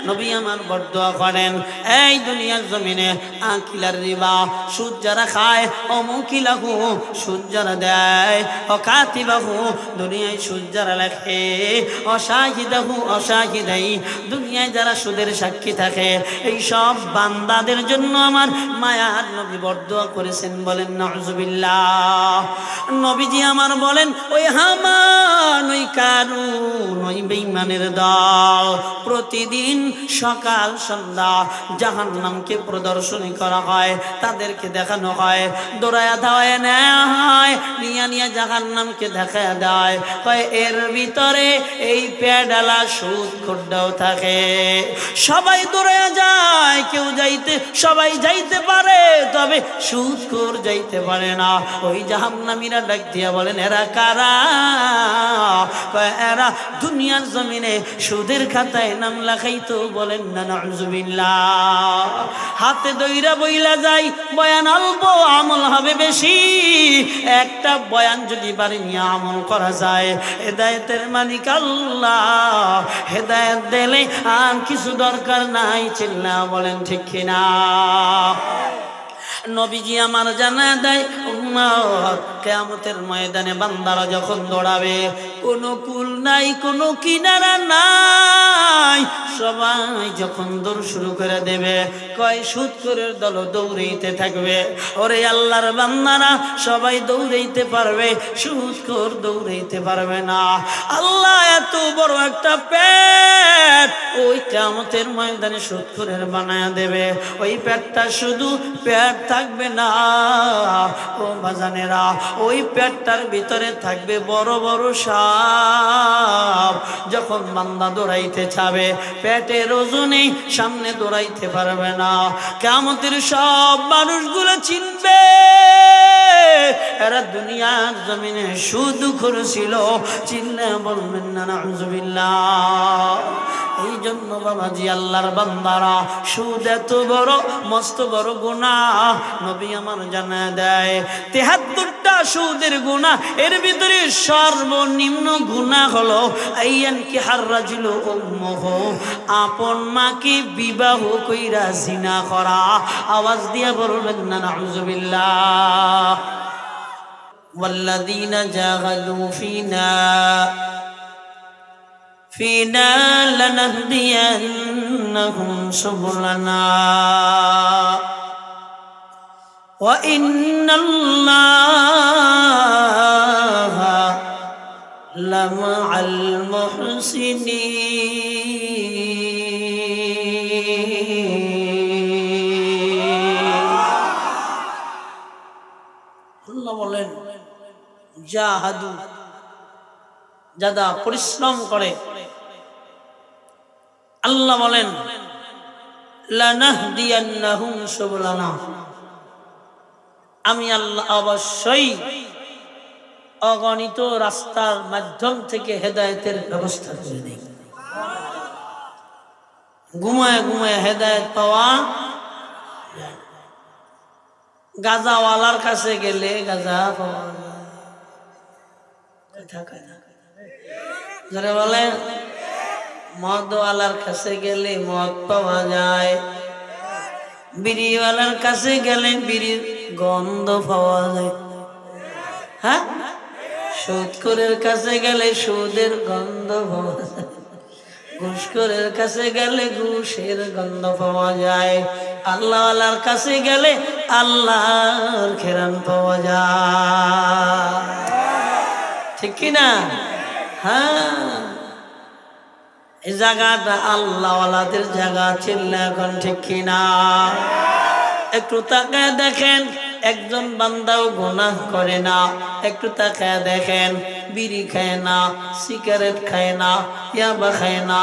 নবী আমার বরদোয়া করেন, এই দুনিয়ার জমিনে আকিলার রিবা, সুদ যারা খায়, অমুকিলাহু সুদ যারা দেয়, অকাতিবাহু দুনিয়ায় সুদ যারা লেখে, অশাহিদাহু অশাহিদাই দুনিয়ায় যারা সুদের সাক্ষী থাকে, এই সব বান্দাদের জন্য আমার মায়ার নবী বরদোয়া করেছেন। বলেন নাউজুবিল্লাহ। নবীজি আমার বলেন, ওই হামান, ওই কারুন, ওই বেঈমানের দল প্রতিদিন সকাল সন্ধ্যা জাহান্নামকে প্রদর্শনী করা হয়, তাদেরকে দেখানো হয়, দৌড়ায়া ধাওয়ায় নেওয়া হয়, নিয়া নিয়া জাহান্নামকে দেখা দেয়। কয় এর ভিতরে এই পেডালা সুদ খোড্ডাও থাকে। সবাই দৌড়ায়া যায়, কেউ সবাই যাইতে পারে, তবে সুদখোর যাইতে পারে না। ওই জাহান্নামীরা ডাক দিয়া বলেন, এরা কারা? কয় এরা দুনিয়ার জমিনে সুদের খাতায় নাম লেখাইতো। বলেন না নাউজুবিল্লাহ। হাতে দইরা বইলা যায়, বয়ান অল্প আমল হবে বেশি। একটা বয়ান যদি বাড়ি নিয়ে আমল করা যায়, হেদায়েতের মালিক আল্লাহ হেদায়েত দিলে আর কিছু দরকার নাই। চিল্লা বলেন ঠিক কিনা? নবীজি আমার জানা দেয়, উম্মত কিয়ামতের ময়দানে বান্দারা যখন দৌড়াবে, কোনো কুল নাই, কোনো কিনারা নাই, সবাই যখন দৌড় শুরু করে দেবে, কয় সুদখোরের দল দৌড়াইতে থাকবে। ওরে আল্লাহর বান্দারা, সবাই দৌড়াইতে পারবে, সুদখোর দৌড়াইতে পারবে না। আল্লাহ এত বড় একটা পেট ওই কিয়ামতের ময়দানে সুদখোরের বানায়া দেবে। ওই পেটটা শুধু পেট থাকবে না ও বাজানেরা, ওই পেটটার ভিতরে থাকবে বড় বড় সাপ। যখন বান্দা দৌড়াইতে চাবে, পেটের ওজনে সামনে দৌড়াইতে পারবে না। কিয়ামতের সব মানুষগুলো চিনবে এরা দুনিয়ার জমিনে সুদখোর ছিল। চিল্লা বলবেন না নাউজুবিল্লাহ। এই জন্য বাবাজি আল্লাহর বান্দারা, সুদ এত বড় মস্ত বড় গুনাহ। নবী আমার জানা দেয় ৭৩টা সুদের গুনাহ, এর ভিতরে সর্বনিম্ন গুনাহ হলো আইয়ান কি হাররাজুলু উম্মুহু, আপন মাকে বিবাহ কইরা জিনা করা। আওয়াজ দিয়ে বলবেন না নাউজুবিল্লাহ। ওয়াল্লাযীনা জাহাদু ফিনা লানাহদিয়ান্নাহুম সুবুলানা ওয়া ইন্নাল্লাহা লামাআল মুহসিনিন। আল্লাহ বলেন, জাহাদু, যারা পরিশ্রম করে, আল্লাহ বলেন লানাহদিয়ান্নাহুম সুবুলানা, আমি আল্লাহ অবশ্যই অগণিত রাস্তার মাধ্যম থেকে হেদায়েতের ব্যবস্থা করে দেই। ঘুমায় ঘুমায় হেদায়েত পাওয়া, গাজাওয়ালার কাছে গেলে গাজা পাওয়া যায়, বলে মদওয়ালার কাছে গেলে মদ পাওয়া যায়, বিড়িওয়ালার কাছে গেলে বিড়ির গন্ধ পাওয়া যায়। হ্যাঁ, সুদখোরের কাছে গেলে সুদের গন্ধ পাওয়া যায়, ঘুষখোরের কাছে গেলে ঘুষের গন্ধ পাওয়া যায়, আল্লাহওয়ালার কাছে গেলে আল্লাহর ঘেরান পাওয়া যায়। ঠিক কিনা? হ্যাঁ, এই জায়গাটা আল্লাহওয়ালাদের জায়গা। চিল্লা এখন ঠিক কিনা? একটু তাকায় দেখেন, একজন বান্দাও গুনাহ করে না। একটু তাকায় দেখেন, বিড়ি খায় না, সিগারেট খায় না, ইয়াবা খায় না,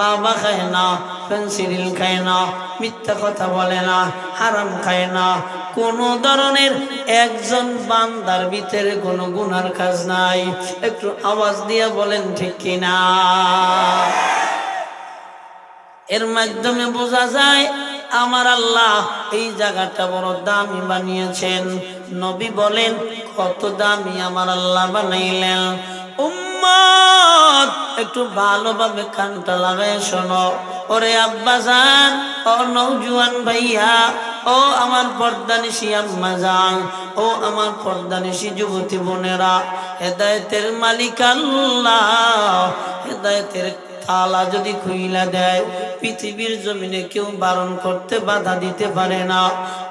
বাবা খায় না, পেন্সিল খায় না, মিথ্যা কথা বলে না, হারাম খায় না, কোনো ধরনের একজন বান্দার ভিতরে কোনো গুনার কাজ নাই। একটু আওয়াজ দিয়ে বলেন ঠিক কিনা? এর মাধ্যমে বোঝা যায় আমার আল্লাহ এই জায়গাটা বড় দামি বানিয়েছেন। নবী বলেন, কত দামি আমার আল্লাহ বানাইলেন। উম্মত একটু ভালোভাবে কানটা লাগায় শোনো। ও ওরে আব্বাজান, ও নওজোয়ান ভাইয়া, ও আমার পর্দানিশী আম্মাজান, ও আমার পর্দানিশী যুবতী বোনেরা, হেদায়েতের মালিক আল্লাহ হেদায়েতের তালা যদি খুইলা দেয়, পৃথিবীর জমিনে কেউ বারণ করতে বাধা দিতে পারে না।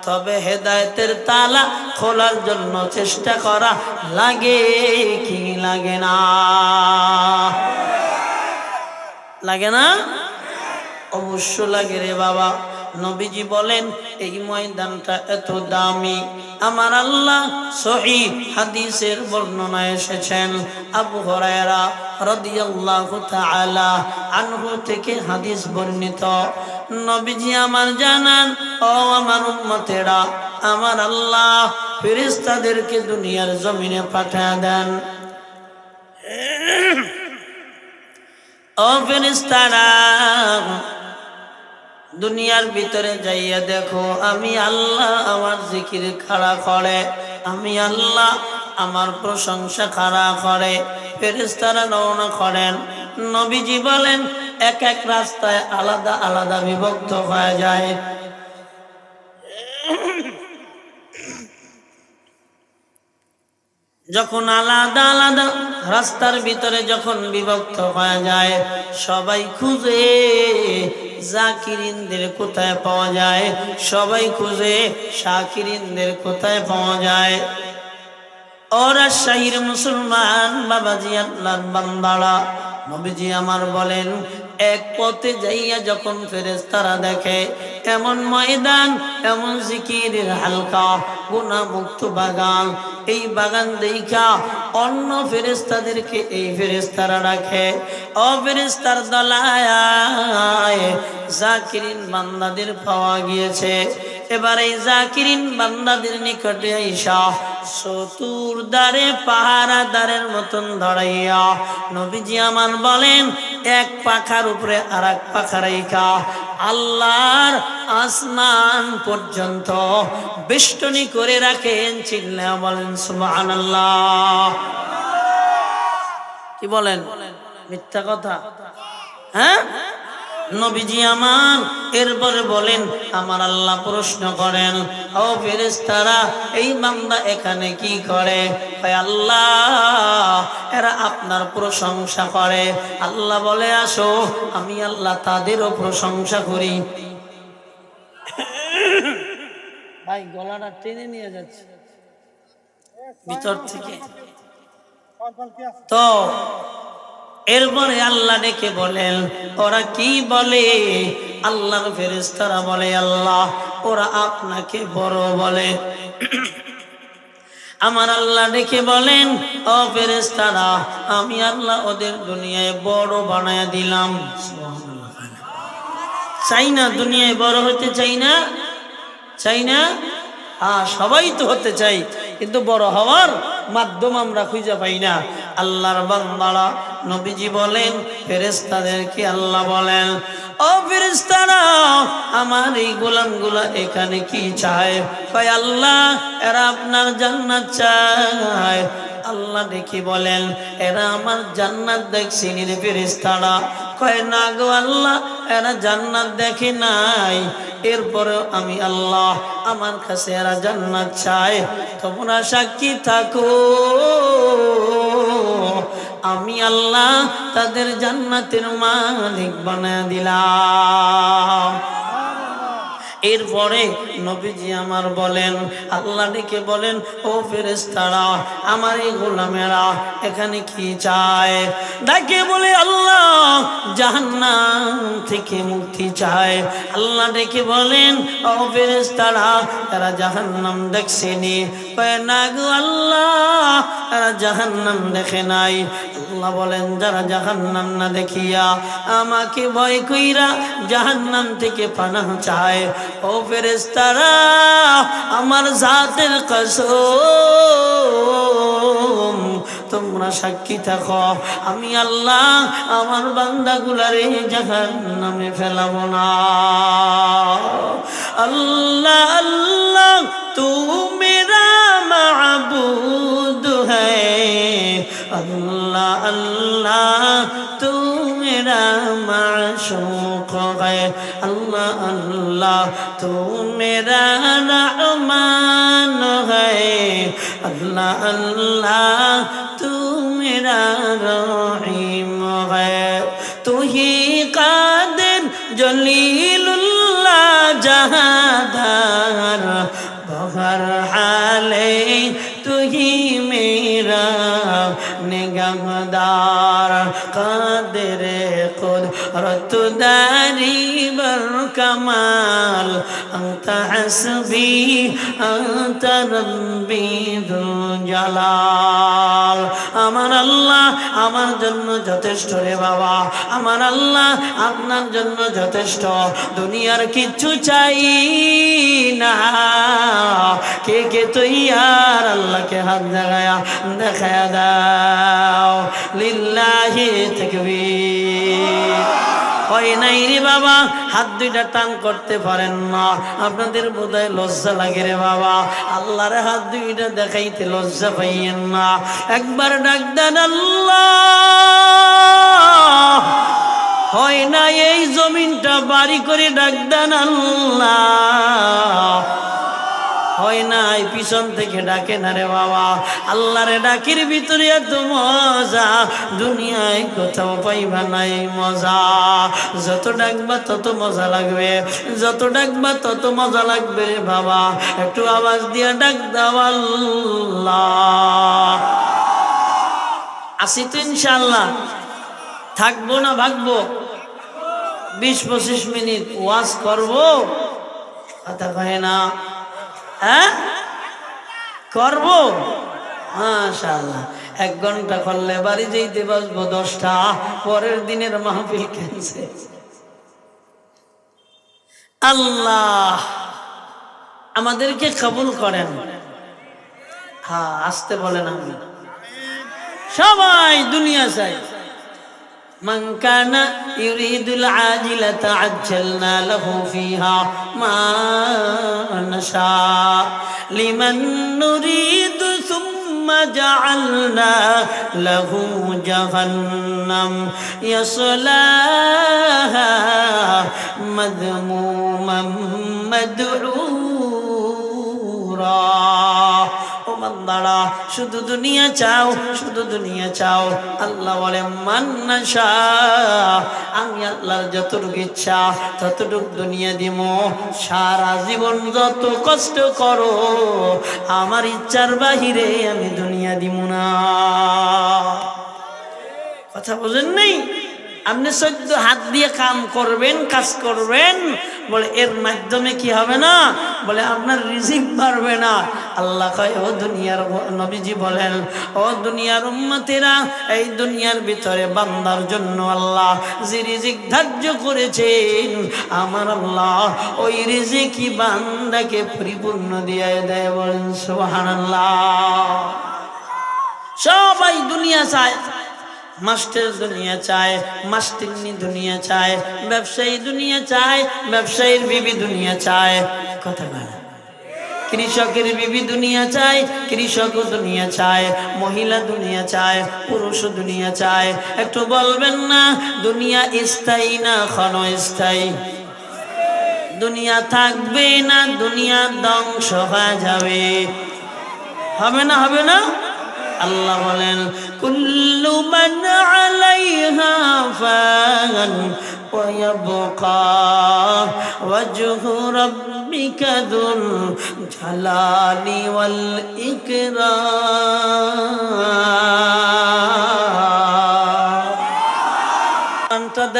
তবে হেদায়েতের তালা খোলার জন্য চেষ্টা করা লাগে কি লাগে না? লাগে না? অবশ্য লাগে রে বাবা। নবীজি বলেন এই ময়দানটা এত দামি, আমার আল্লাহ সহিহ হাদিসের বর্ণনায় এসেছেন, আবু হুরায়রা রাদিয়াল্লাহু তাআলা আনহু থেকে হাদিস বর্ণিত। নবীজি আমার জানান, ও আমার উম্মতেরা, আমার আল্লাহ ফেরেশতাদেরকে দুনিয়ার জমিনে পাঠিয়ে দেন। ও ফেরেশতারা, দুনিয়ার ভিতরে যাইয়া দেখো, আমি আল্লাহ আমার জিকির খাড়া করে, আমি আল্লাহ আমার প্রশংসা খাড়া করে। ফেরেশতারা রওনা করেন। নবীজি বলেন এক এক রাস্তায় আলাদা আলাদা বিভক্ত হয়ে যায়। যখন আলাদা আলাদা রাস্তার ভিতরে যখন বিভক্ত হয়ে যায়, সবাই খুঁজে জাকিরিনদের কোথায় পাওয়া যায়, সবাই খুঁজে শাকিরিনদের কোথায় পাওয়া যায়। ওরা শাহির মুসলমান বাবাজি, আল্লাহর বান্দারা, নবীজি আমার বলেন এক পথে যাইয়া যখন ফেরেশতারা দেখে এমন ময়দান, এমন জিকিরের হালকা গুনাহমুক্ত বাগান, এই বাগান দেখা অন্য ফেরেশতাদেরকে এই ফেরেশতারা রাখে, ও ফেরেশতার দলায় জাকিরিন বান্দাদের পাওয়া গিয়েছে। এবার এই জাকিরিন বান্দাদের নিকটে আইসা চতুর্দ্বারে পাহারাদারের মতন ধরাইয়া নবীজি আমার বলেন এক পাখার উপরে আর এক পাখা রাইখা আল্লাহর আসমান পর্যন্ত বেষ্টনী করে রাখেন। চিল্লা বলেন সুবহানাল্লাহ। কি বলেন? মিথ্যা কথা? হ্যাঁ, নবীজি আমার এরপরে বলেন, আমার আল্লাহ প্রশ্ন করেন, ও ফেরেশতারা, এই বান্দা এখানে কি করে? আল্লাহ এরা আপনার প্রশংসা করে। আল্লাহ বলে আসো, আমি আল্লাহ তাদেরও প্রশংসা করি। ভাই গলাটা টেনে নিয়ে যাচ্ছে ভিতর থেকে। তো এরপরে আল্লাহ ডেকে বলেন, ওরা কি বলে? আল্লাহর ফেরেশতারা বলে, আল্লাহ ওরা আপনাকে বড় বলে। আমার আল্লাহ ডেকে বলেন, ও ফেরেশতারা, আমি আল্লাহ ওদের দুনিয়ায় বড় বানায় দিলাম। চাই না দুনিয়ায় বড় হতে? চাই না? চাই না? হ্যাঁ, সবাই তো হতে চাই, কিন্তু বড় হওয়ার মাধ্যম আমরা খুঁজে পাই না। আল্লাহর বান্দারা, নবীজি বলেন ফেরেশতাদেরকে আল্লাহ বলেন, ও ফেরেশতারা, আমার এই গোলামগুলা এখানে কি চায়? কয় আল্লাহ এরা আপনার জান্নাত চায়। আল্লাহ দেখি বলেন, এরা আমার জান্নাত দেখছেনি রে ফেরেশতারা। কয় না গো আল্লাহ, এরা জান্নাত দেখে নাই। এরপরেও আমি আল্লাহ আমার কাছে এরা জান্নাত চায়। তোমরা সাক্ষী থাকো, আমি আল্লাহ তাদের জান্নাতের মালিক বানায় দিলাম। এরপরে নবীজি আমার বলেন, আল্লাহ ডেকে বলেন, ও ফেরেশতারা, আমার এই গোলামেরা এখানে কি চায়? ডাকে বলে আল্লাহ জাহান্নাম থেকে মুক্তি চায়। আল্লাহ ডেকে বলেন, ও ফেরেশতারা, এরা জাহান্নাম দেখছেনি? কয় না গো আল্লাহ, এরা জাহান্নাম দেখে নাই। আল্লাহ বলেন, যারা জাহান্নাম না দেখিয়া আমাকে ভয় কইরা জাহান্নাম থেকে পানাহ চায়, ও ফেরেশতারা, আমার জাতের কসম, তোমরা সাক্ষী থাকো, আমি আল্লাহ আমার বান্দাগুলারে জাহান্নামে ফেলাবো না। আল্লাহ আল্লাহ তু মেরা মাবুদ হ্যায়, আল্লাহ আল্লাহ তু মেরা মাশূক হ্যায়। अल्लाह अल्लाह तू मेरा रहमान है, अल्लाह अल्लाह तू मेरा रहीम है, तू ही कादिर जलीलुल्लाह जहादार, बहर हाले तू ही मेरा निगहदार, कादिर कुदरत दारी बर कमाल, अंत हस्बी अंत रब्बी दुल জালাল। আমার আল্লাহ আমার জন্য যথেষ্ট রে বাবা, আমার আল্লাহ আপনার জন্য যথেষ্ট, দুনিয়ার কিচ্ছু চাই না। কে কে তৈয়ার আল্লাহকে হাত জাগায়া দেখায়া দাও, লিল্লাহি তাকবীর। হয় নাই রে বাবা, হাত দুইটা টান করতে পারেন না, আপনাদের বোধহয় লজ্জা লাগে রে বাবা, আল্লাহর হাত দুইটা দেখাইতে লজ্জা পাইয়েন না। একবার ডাক দেন আল্লাহ, হয় না এই জমিনটা বাড়ি করে ডাক দেন আল্লাহ, হয় নাই পিছন থেকে ডাকে না রে বাবা। আল্লাহরে ডাকির ভিতরে এত মজা দুনিয়ায় কোথাও পাইবা নাই মজা। যত ডাকবা তত মজা লাগবে, যত ডাকবা তত মজা লাগবে রে বাবা। একটু আওয়াজ দিয়া ডাক দাও আল্লাহ। আসি তো ইনশাআল্লাহ, থাকবো না ভাগবো? 20-25 মিনিট ওয়াজ করবো, কথা কয় না? হ্যাঁ করবো মাশাআল্লাহ। 1 ঘন্টা করলে বাড়ি যেতে বসবো 10টা, পরের দিনের মাহফিল ক্যান্সেল। আল্লাহ আমাদেরকে কবুল করেন। হ্যাঁ আসতে বলেন, আমি সবাই দুনিয়া চাই। من كان يريد العاجلة عجلنا له فيها ما نشاء لمن نريد ثم جعلنا له جهنم يصلاها مذموما مدحورا। ও বান্দারা শুধু দুনিয়া চাও, শুধু দুনিয়া চাও। আল্লাহ বলে মান নাশা, আমি আল্লাহর যতটুকু ইচ্ছা ততটুকু দুনিয়া দিব। সারা জীবন যত কষ্ট করো আমার ইচ্ছার বাহিরে আমি দুনিয়া দিব না। কথা বোঝেন নেই? আপনি 14 হাত দিয়ে কাম করবেন, কাজ করবেন, বলে এর মাধ্যমে কি হবে না? বলে আপনার রিজিক বাড়বে না। আল্লাহ কয় ও দুনিয়ার নবীজি বলেন, ও দুনিয়ার উম্মতেরা, এই দুনিয়ার ভিতরে বান্দার জন্য আল্লাহ যে রিজিক ধার্য করেছেন আমার আল্লাহ ওই রিজিকই বান্দাকে পরিপূর্ণ দিয়ে দেয়। বলেন সুবহানাল্লাহ। সবাই দুনিয়া চায়, মাস্টার দুনিয়া চায়, মাস্টারনি দুনিয়া চায়, ব্যবসায়ী দুনিয়া চায়, ব্যবসায়ীর বিবি দুনিয়া চায়। কথা বলে কৃষকের বিবি দুনিয়া চায়, কৃষক দুনিয়া চায়, মহিলা দুনিয়া চায়, পুরুষ দুনিয়া চায়। একটু বলবেন না দুনিয়া স্থায়ী না ক্ষণস্থায়ী? দুনিয়া থাকবে না, দুনিয়া ধ্বংস হয়ে যাবে। হবে না? হবে না? আল্লাহ বলেন কুল্লু মান আলাইহা ফান ওয়া ইয়াবকা ওয়াজহু রাব্বিকা যুল জালালি ওয়াল ইকরাম।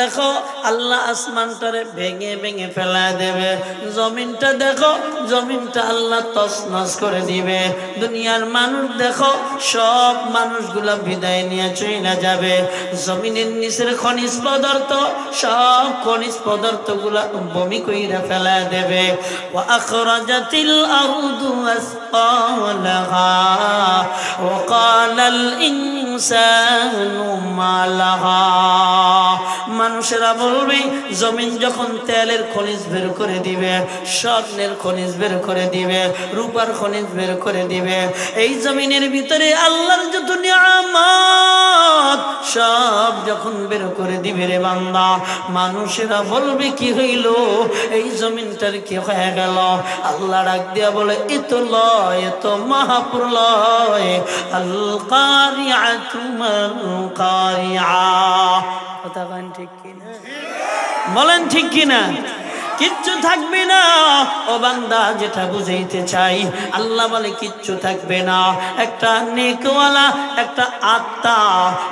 দেখো আল্লাহ আসমানটারে ভেঙে ভেঙে ফেলা দেবে, জমিনটা দেখো জমিনটা আল্লাহ তছনছ করে দিবে। দুনিয়ার মানুষ দেখো সব মানুষগুলা বিদায় নিয়ে চলে যাবে। জমিনের নিচের খনিজ পদার্থ সব খনিজ পদার্থগুলা বমি কইরা ফেলা দেবে। ওয়া আখরাজাতিল আরদু আসকালাহা ওয়া ক্বালাল ইনসানু মা লাহা। মানুষেরা বলবে বলবে, জমিন যখন তেলের খনিজ বের করে দিবে, স্বর্ণের খনিজ বের করে দিবে, রূপার খনিজ বের করে দিবে, এই জমিনের ভিতরে আল্লাহর যত নিয়ামত সব যখন বের করে দিবে রে বান্দা, মানুষেরা বলবে কি হইল, এই জমিনটার কি হয়ে গেল? আল্লাহ ডাক দিয়া বলে, এত লয়, এত মহাপ্রলয়, আল কারিআতু মাল কারিআ। কথা বলেন ঠিক কিনা? বলেন ঠিক কিনা? কিচ্ছু থাকবে না। ও বান্দা, যেটা বুঝাইতে চাই, আল্লাহ বলে কিচ্ছু থাকবে না। একটা নেকওয়ালা একটা আত্মা,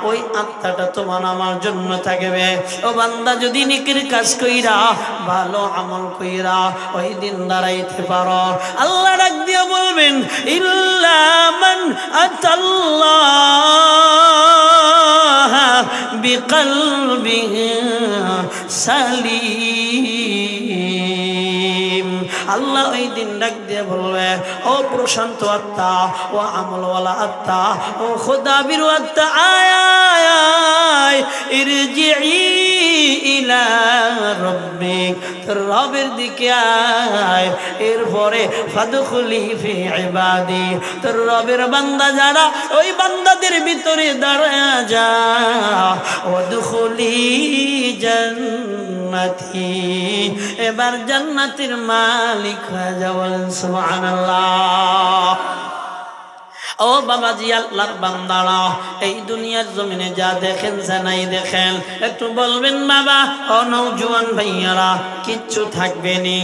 ওই আত্মাটা তোমার আমার জন্য থাকবে। ও বান্দা, যদি নেকের কাজ কইরা, ভালো আমল কইরা ওই দিন দাঁড়াইতে পারো, আল্লাহ ডাক দিয়ে বলবেন, ইল্লা মান আতাল্লাহ বিকলবিহি সালিম। আল্লাহ ওই দিন ডাক দিয়ে বলবে, ও প্রশান্ত আত্মা, ও আমলওয়ালা আত্মা, ও খোদাবির আত্মা, আয় আয় আয়, ইরজিই ইলা রাব্বিক, তোর রবের দিকে আয়। এরপরে ফাদখুলি ফি ইবাদি, তোর রবের বান্দা যারা, ওই বান্দাদের ভিতরে দাঁড়ায় যা। ওয়াদখুলি জান্নাতি, এবার জান্নাতের মালিক হয়ে যাবেন। সুবহানাল্লাহ। ও বাবাজি, আল্লাহর বান্দারা, এই দুনিয়ার জমিনে যা দেখেন যা নাই দেখেন, একটু বলবেন বাবা। ও নওজোয়ান ভাইয়ারা, কিচ্ছু থাকবে নি?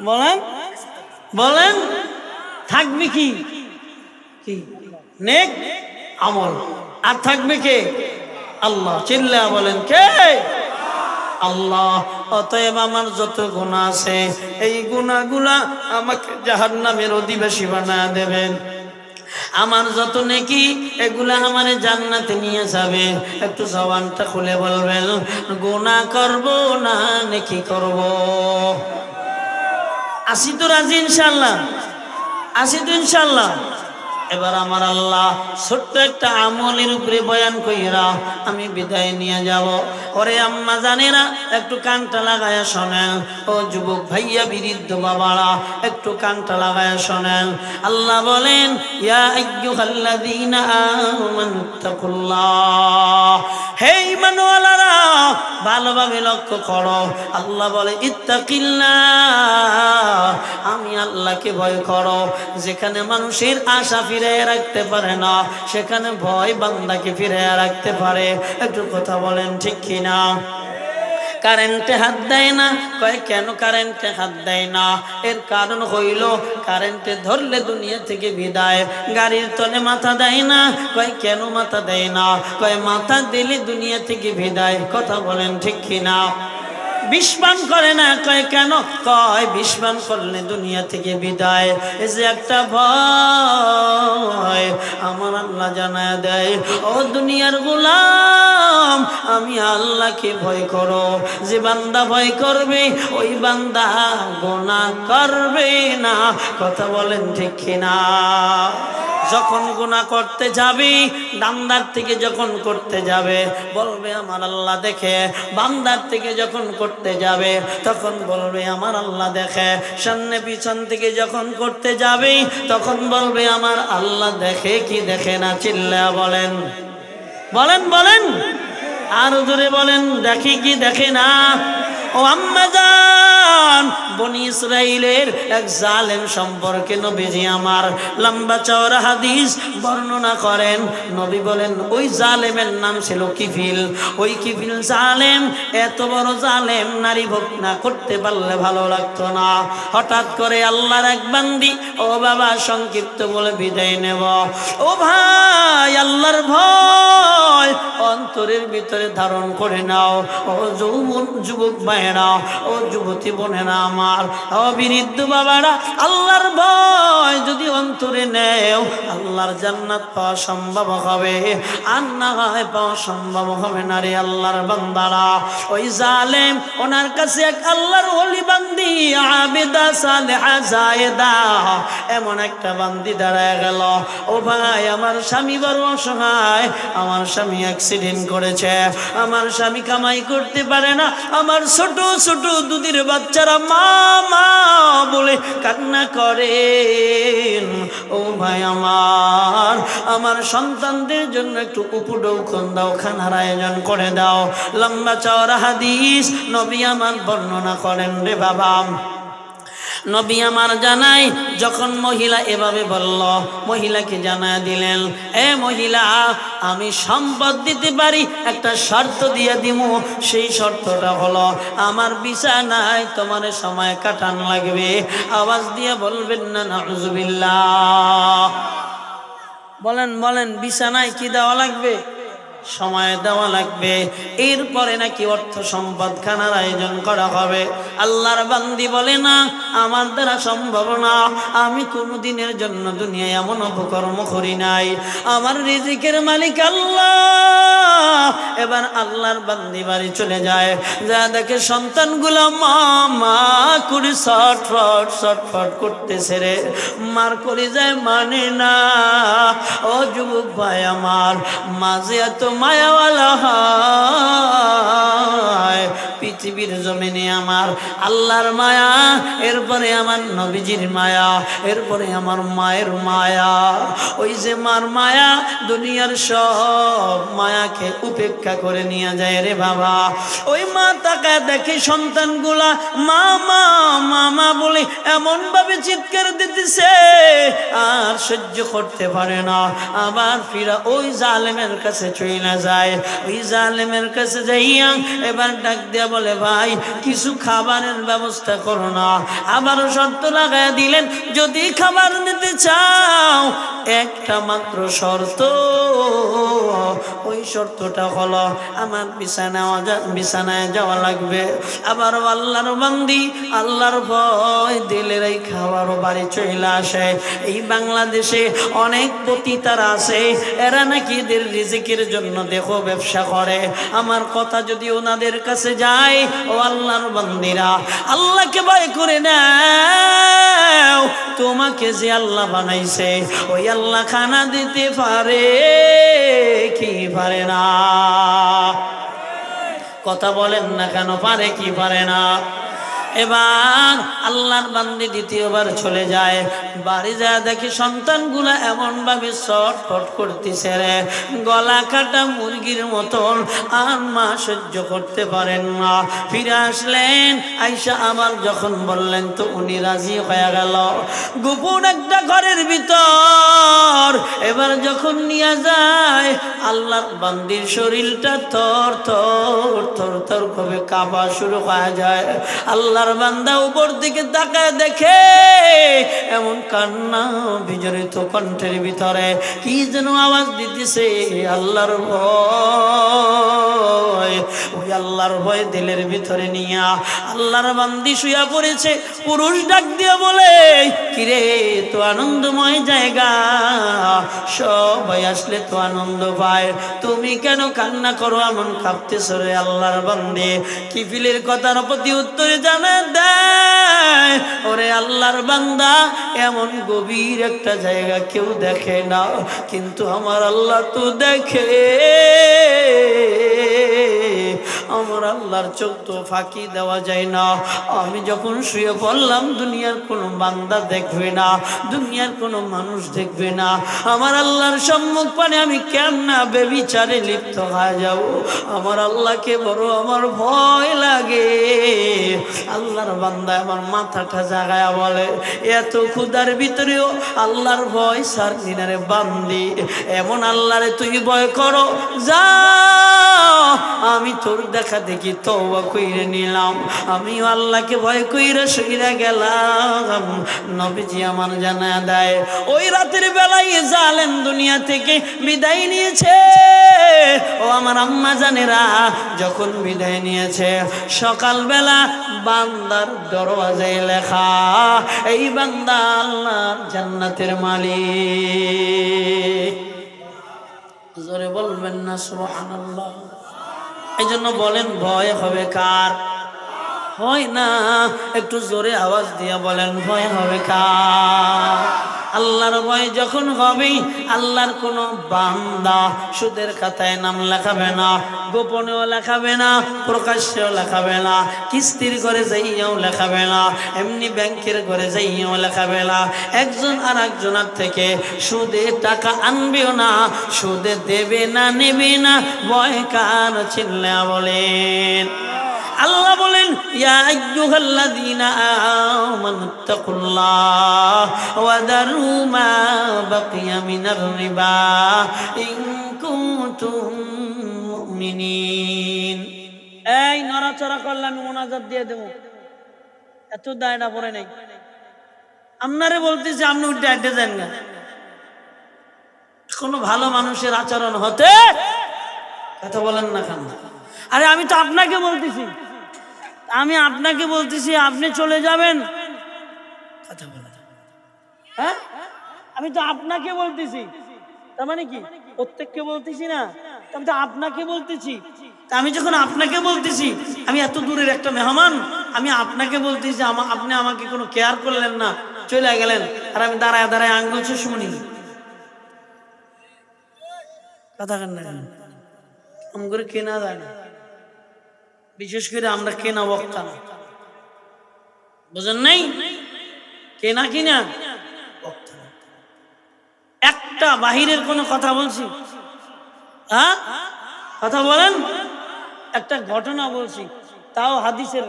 বলেন বলেন, থাকবে কি? কি? নেক আমল। আর থাকবে কে? আল্লাহ। চিল্লা বলেন, কে? আল্লাহ। অতএব আমার যত গুনাহ আছে, এই গুনাহগুলা আমাকে জাহান্নামের অধিবাসী বানায় দেবেন। আমার যত নেকি, এগুলা আমারে জান্নাতে নিয়ে যাবে। একটু জবানটা খুলে বলবেন, গুনাহ করব না নেকি করব? আসি তো রাজি ইনশাআল্লাহ? আসি তো ইনশাআল্লাহ? এবার আমার আল্লাহ ছোট্ট একটা আমলের উপরে বয়ান কইরা আমি বিদায় নিয়ে যাব। ওরে আম্মা জানেরা, একটু কানটা লাগায়া শোনেন। ও যুবক ভাইয়া, বৃদ্ধ বাবারা, একটু কানটা লাগায়া শোনেন। আল্লাহ বলেন, ইয়া আইয়ুহাল্লাযীনা আমানুত্তাকুল্লাহ, হে ঈমানওয়ালারা, ভালোভাবে লক্ষ্য করো। আল্লাহ বলে, ইত্তাকিল্লাহ, আমি আল্লাহকে ভয় করো। যেখানে মানুষের আশা ফিরিয়ে রাখতে পারে না, সেখানে ভয় বান্দাকে ফিরিয়ে রাখতে পারে। একটু কথা বলেন ঠিক কিনা? কারেন্টে হাত দেয় না, কয় কেন কারেন্টে হাত দেয় না? এর কারণ হইল, কারেন্টে ধরলে দুনিয়া থেকে বিদায়। গাড়ির তলে মাথা দেয় না, কয় কেন মাথা দেয় না? কয় মাথা দিলে দুনিয়া থেকে বিদায়। কথা বলেন ঠিক কিনা? বিষপান করে না, কয় কেন? কয় বিষপান করলে দুনিয়া থেকে বিদায়। এই যে একটা ভয় আমার আল্লাহ জানায় দেয়, ও দুনিয়ার গোলাম, আমি আল্লাহকে ভয় করো। যে বান্দা ভয় করবে, ওই বান্দা গুনাহ করবে না। কথা বলেন ঠিক কিনা? যখন গুনাহ করতে যাবে, বান্দার থেকে যখন করতে যাবে, বলবে আমার আল্লাহ দেখে। বান্দার থেকে যখন করতে যাবে, তখন বলবে আমার আল্লাহ দেখে। সামনে পিছন থেকে যখন করতে যাবে, তখন বলবে আমার আল্লাহ দেখে কি দেখে না? চিল্লা বলেন, বলেন বলেন, আর জোরে বলেন, দেখে কি দেখে না? ও আম্মা জান, বনি ইসরাইলের এক জালেম সম্পর্কে নবীজি আমার লম্বা চওড়া হাদিস বর্ণনা করেন। নবী বলেন, ওই জালেমের নাম ছিল কিফিল। ওই কিফিল জালেম, এত বড় জালেম, নারী ভোগ না করতে পারলে ভালো লাগতো না। হঠাৎ করে আল্লাহর এক বান্দি, ও বাবা সংক্ষিপ্ত বলে বিদায় নেব, ও ভাই, আল্লাহর ভয় অন্তরের ভিতরে ধারণ করে নাও। ও যুবক ভাইয়েরা, ও যুবতী বোনেরা, না আমার অবিরিদ্ধ বাবারা, আল্লাহর ভয় যদি অন্তরে নেও আল্লাহর জান্নাত পাওয়া সম্ভব হবে, আর না হয় পাওয়া সম্ভব হবে না রে আল্লাহর বান্দারা। ওই জালেম ওনার কাছে এক আল্লাহর ওলি বান্দি আবেদা সালেহা জায়েদা এমন একটা বান্দি দাঁড়ায় গেল, ও ভাই আমার স্বামী বড় অসহায়, আমার স্বামী অ্যাক্সিডেন্ট করেছে, আমার স্বামী কামাই করতে পারে না, আমার ছোট ছোট দুধের বাচ্চারা মা মা বলে কান্না করেন। ও ভাই আমার সন্তানদের জন্য একটু উপডৌকন দাও, খানার আয়োজন করে দাও। লম্বা চওড়া হাদিস নবী আমার বর্ণনা করেন রে বাবা। নবী আমার জানাই, যখন মহিলা এভাবে বলল, মহিলাকে জানায় দিলেন, এ মহিলা আমি সম্পদ দিতে পারি, একটা শর্ত দিয়ে দিমু, সেই শর্তটা হলো আমার বিছানায় তোমার সময় কাটান লাগবে। আওয়াজ দিয়ে বলবেন না নাউজুবিল্লাহ। বলেন বলেন, বিছানায় কি দেওয়া লাগবে? সময় দেওয়া লাগবে। এরপরে নাকি অর্থ সম্পদ খানার আয়োজন করা হবে। আল্লাহর বান্দি বলে না, আমার দ্বারা সম্ভব না, আমি কোনো দিনের জন্য দুনিয়ায় এমন অপকর্ম করি নাই, আমার রিজিকের মালিক আল্লাহ। এবার আল্লাহর বান্দি বাড়ি চলে যায়, যা দেখে সন্তানগুলো মা মা করে ছটফট করতেছে রে, মার করে যায় মানে না। ও যুবক ভাই আমার, মাঝে এত মায়াওয়ালা হয় পৃথিবীর জমিনে আমার আল্লাহর মায়া, এরপরে আমার নবীজির মায়া, এরপরে আমার মায়ের মায়া। ওই যে মার মায়া দুনিয়ার সব মায়াকে উপেক্ষা করে নিয়ে যায় রে বাবা। ওই মা তাকায় দেখে সন্তানগুলা মামা মামা বলে এমন ভাবে চিৎকার দিতেছে, আর সহ্য করতে পারে না, আবার ফিরা ওই জালেমের কাছে চলে যায়। ওই জালেমের কাছে যাইয়া এবার ডাক দিয়া বলে, ভাই কিছু খাবারের ব্যবস্থা করো না। আবারও শর্ত লাগায় দিলেন, যদি খাবার নিতে চাও একটা মাত্র শর্ত, ওই শর্তটা হলো আমার বিছানায় যাওয়া লাগবে। আবার আল্লাহর বান্দি আল্লাহর ভয় দিলের এই খাবারও বাড়ি চলে আসে। এই বাংলাদেশে অনেক পতিতারা আছে, এরা নাকি এদের রিজিকের জন্য দেখো ব্যবসা করে। আমার কথা যদি ওনাদের কাছে যায়, ও আল্লাহর বান্দিরা আল্লাহকে ভয় করে নাও, তোমাকে যে আল্লাহ বানাইছে ওই আল্লাহ খানা দিতে পারে কি পারে না? কথা বলেন না কেন, পারে কি পারে না? এবার আল্লাহর বান্দি দ্বিতীয়বার চলে যায়, বাড়ি যায় দেখে সন্তানগুলা এমন ভাবে ছটফট করতেছে রে, গলা কাটা মুরগির মতন, আর মা সহ্য করতে পারেন না। ফিরে আসলেন, আইসা আবার যখন বললেন তো উনি রাজি হয়ে গেল। গোপন একটা ঘরের ভিতর এবার যখন নিয়ে যায়, আল্লাহর বান্দির শরীরটা থর থর থর থর করে কাঁপা শুরু হয়ে যায়। আল্লাহর বান্দা উপর দিকে তাকায় দেখে এমন কান্না বিজড়িত কণ্ঠের ভিতরে কি যেন আওয়াজ দিতেছে, আল্লাহর ভয়। ওই আল্লাহর ভয় দিলের ভিতরে নিয়া আল্লাহর বান্দি শুয়া পড়েছে। পুরুষ ডাক দিয়া বলে, কিরে তো আনন্দময় জায়গা, সবাই আসলে তো আনন্দ পায়, তুমি কেন কান্না করো, এমন কাঁপতেছ রে? আল্লাহর বান্দি কিফিলের কথার প্রতি উত্তরে জানা দেয়, ওরে আল্লাহর বান্দা এমন গভীর একটা জায়গা কেউ দেখে না, কিন্তু আমার আল্লাহ তো দেখে। আমার আল্লাহর চোখ তো ফাঁকি দেওয়া যায় না। আমি যখন শুয়ে পড়লাম, দুনিয়ার কোনো বান্দা দেখবে না, দুনিয়ার কোনো মানুষ দেখবে না, আমার আল্লাহর সম্মুখ পানে আমি কেমনা বেবিচারে লিপ্ত হয়ে যাব। আমার আল্লাহকে বড় আমার ভয় লাগে। আল্লাহর বান্দা আমার মাথাটা জাগায়া বলে, এত ক্ষুধার ভিতরেও আল্লাহর ভয় সার দিনারে বান্দি, এমন আল্লাহরে তুই ভয় করো, যা আমি তোর দেখা দেখি তওবা কইরে নিলাম, আমিও আল্লাহকে ভয় কইরা শুইরা গেলাম। নবীজি আমার জানা দেয়, ওই রাতের বেলায় জালেম দুনিয়া থেকে বিদায় নিয়েছে। ও আমার আম্মা জানেরা, যখন বিদায় নিয়েছে সকালবেলা বান্দার দরওয়াজায় লেখা, এই বান্দা আল্লাহর জান্নাতের মালিক। জোরে বলবেন না সুবহানাল্লাহ। এই জন্য বলেন ভয় হবে কার? হয় না, একটু জোরে আওয়াজ দিয়ে বলেন ভয় হবে কার? আল্লাহর ভয় যখন হবে, আল্লাহর কোনো বান্দা সুদের খাতায় নাম লেখাবে না, গোপনেও লেখাবে না, প্রকাশ্যেও লেখাবে না, কিস্তির ঘরে যাইয়াও লেখাবে না, এমনি ব্যাংকের ঘরে যাইয়াও লেখাবে না। একজন আর একজনের থেকে সুদে টাকা আনবেও না, সুদে দেবে না, নেবে না। ভয় কার? চিল্লা বলেন। আল্লাহ বলেন ইয়া আইয়ুহাল্লাযীনা আমানুত্তাকুল্লাহ ওয়া দারু মা বাকিয়া মিনার রিবা ইন কুনতুম মুমিনিন। এই নড়াচড়া করলে আমি মুনাজাত দিয়ে দেব, এত দায়টা পড়ে নাই। আপনারে বলতেছি আপনি উঠে আড্ডে দেন না। কোনো ভালো মানুষের আচরণ হতে কথা বলেন না কেন? আরে আমি তো আপনাকে বলতেছি, আপনি চলে যাবেন, কথা বলেন। হ্যাঁ, আমি তো আপনাকে বলতেছি, তার মানে কি প্রত্যেককে বলতেছি না, আমি তো আপনাকে বলতেছি। আমি যখন আপনাকে বলতেছি, আমি এত দূরের একটা মেহমান, আমি আপনাকে বলতেছি, আপনি আমাকে কোনো কেয়ার করলেন না, চলে গেলেন, আর আমি দাঁড়ায় দাঁড়ায় আঙ্গুল শুনি। কথা কেন না আম করে কেনা যায় না, বিশেষ করে আমরা কেনা বক্তা না, বুঝেন নাই? কেনা কিনা বক্তা না। একটা বাহিরের কোনো কথা বলছি? হ্যাঁ, কথা বলেন। একটা ঘটনা বলছি, তাও হাদিসের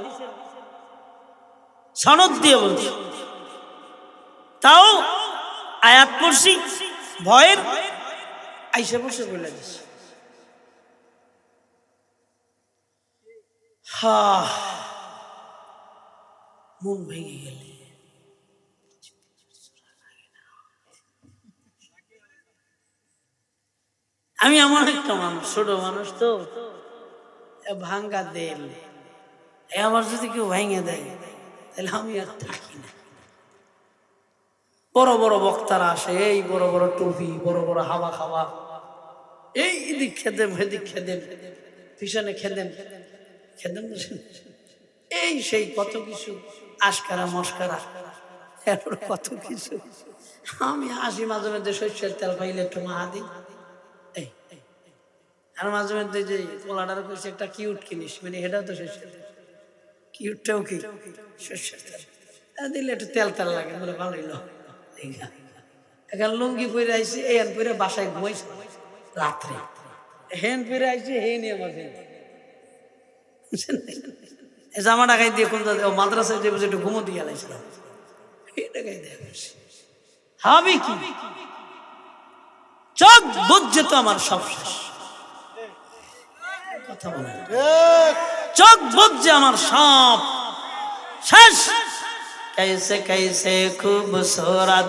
সনদ দিয়ে বলছি, তাও আয়াত পড়ছি, ভয়ের আইসা বসে বলে দিচ্ছি। মন ভেঙে গেলে আমি এমন একটা মানুষ, ছোট মানুষ তো, ভাঙ্গা দেল আবার যদি কেউ ভেঙে দেয় তাহলে আমি আর থাকি না। বড় বড় বক্তারা আসে, এই বড় বড় টুপি, বড় বড় হাওয়া খাওয়া, এই এদিক খেদেম হেদিক খেদেম, পিছনে খেদেম খেদেম, এই সেই কত কিছু আশকারা মস্কারা, কত কিছু। আমি আসি মাঝে মধ্যে সরষের তেল পাইলে একটু মা দিই, আর মাঝে মধ্যে যে পোলাটার করছে একটা কিউট কিনিস, মানে এটাও তো সরষের তেল, কিউটটাও কি সরষের তেল দিলে একটু তেল তেল লাগে, বলে ভালোই লো। এখন লুঙ্গি পরে আইসি, এন পরে বাসায় ঘুমাইছে রাত্রে, হেন পরে আইসি, হে নিয়ে আমার জামাটা গাই দিয়ে কোন মাদ্রাসায় যে একটু ঘুমো দিয়ে আলাইছিলাম, এটা গাই দিয়ে হবে কি? চোখ বুঝছে তো আমার সব শেষ, কথা বলে চোখ বুঝছে আমার সব শেষ। कैसे कैसे खूबसूरत